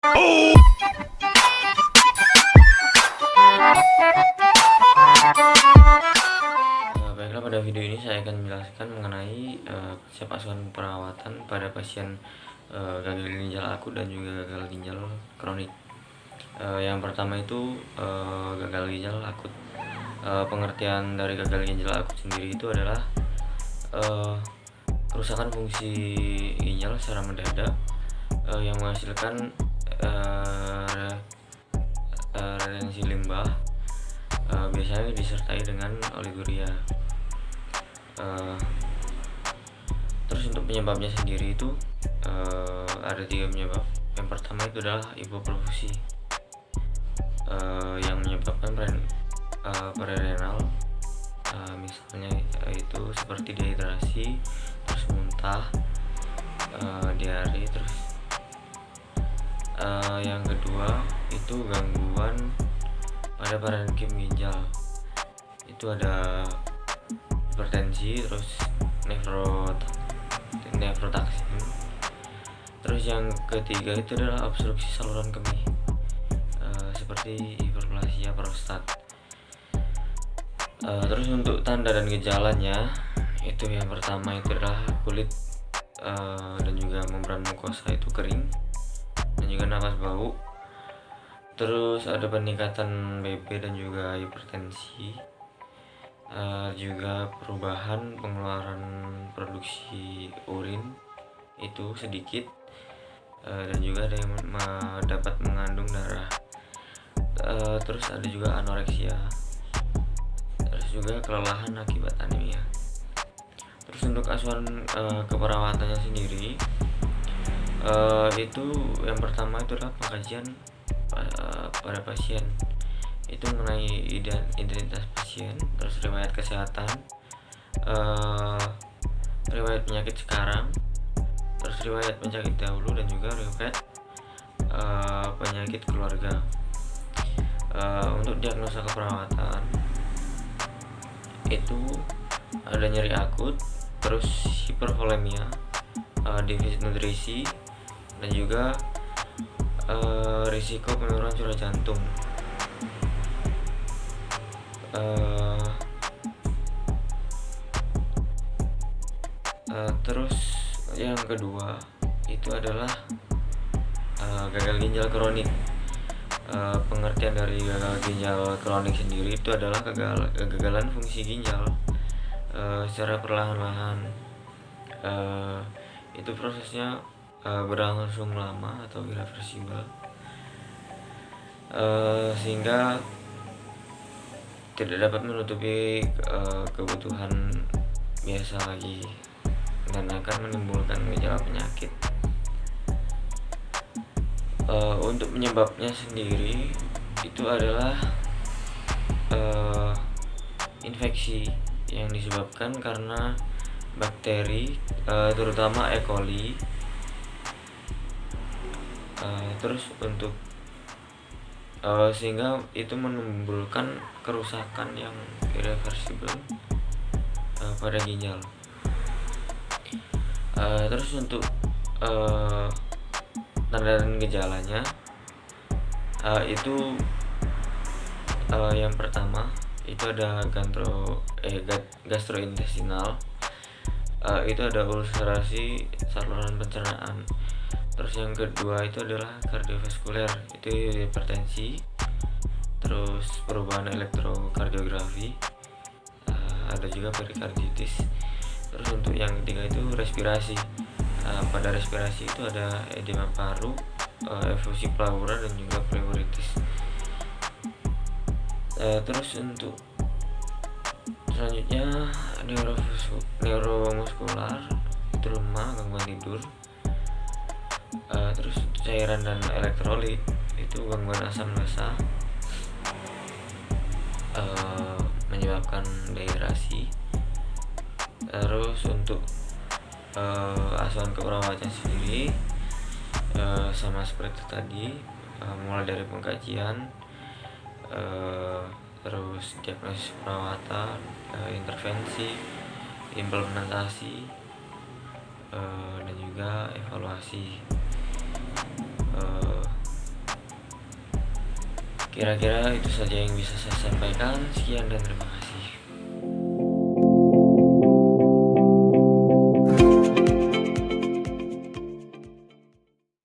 Baiklah, pada video ini saya akan menjelaskan mengenai konsep asuhan perawatan pada pasien gagal ginjal akut dan juga gagal ginjal kronik. Yang pertama itu gagal ginjal akut. Pengertian dari gagal ginjal akut sendiri itu adalah kerusakan fungsi ginjal secara mendadak yang menghasilkan retensi limbah, biasanya disertai dengan oliguria. Terus untuk penyebabnya sendiri itu ada 3 penyebab. Yang pertama itu adalah hipoperfusi, yang menyebabkan prerenal, misalnya itu seperti dehidrasi, terus muntah, diare. Terus yang kedua itu gangguan pada parenkim ginjal, itu ada hipertensi, terus nefrotaksin. Terus yang ketiga itu adalah obstruksi saluran kemih, seperti hiperplasia prostat. Terus untuk tanda dan gejalanya itu yang pertama itu adalah kulit dan juga membran mukosa itu kering dan juga napas bau. Terus ada peningkatan BP dan juga hipertensi, juga perubahan pengeluaran produksi urin itu sedikit, dan juga ada yang dapat mengandung darah. Terus ada juga anoreksia, terus juga kelelahan akibat anemia. Terus untuk asuhan keperawatannya sendiri itu yang pertama itu adalah pengkajian pada pasien, itu mengenai identitas pasien, terus riwayat kesehatan, riwayat penyakit sekarang, terus riwayat penyakit dahulu, dan juga riwayat penyakit keluarga. Untuk diagnosa keperawatan itu ada nyeri akut, terus hipervolemia, defisit nutrisi, dan juga risiko penurunan curah jantung. Terus yang kedua itu adalah gagal ginjal kronik. Pengertian dari gagal ginjal kronik sendiri itu adalah kegagalan fungsi ginjal secara perlahan-lahan. Itu prosesnya berlangsung lama atau irreversibel, sehingga tidak dapat menutupi kebutuhan biasa lagi dan akan menimbulkan gejala penyakit. Untuk penyebabnya sendiri itu adalah infeksi yang disebabkan karena bakteri, terutama E. coli. Terus untuk sehingga itu menimbulkan kerusakan yang irreversibel pada ginjal. Terus untuk tanda dan gejalanya itu yang pertama itu ada gastrointestinal, itu ada ulcerasi saluran pencernaan. Terus yang kedua itu adalah kardiovaskuler, itu hipertensi, terus perubahan elektrokardiografi, ada juga perikarditis. Terus untuk yang ketiga itu respirasi. Pada respirasi itu ada edema paru, efusi pleura, dan juga pleuritis. Terus untuk selanjutnya neuromuskular, itu lemah, gangguan tidur. Terus untuk cairan dan elektrolit itu gangguan asam basa, menyebabkan dehidrasi. Terus untuk asuhan keperawatan sendiri sama seperti tadi, mulai dari pengkajian, terus diagnosis perawatan, intervensi, implementasi, dan juga evaluasi. Kira-kira itu saja yang bisa saya sampaikan. Sekian dan terima kasih.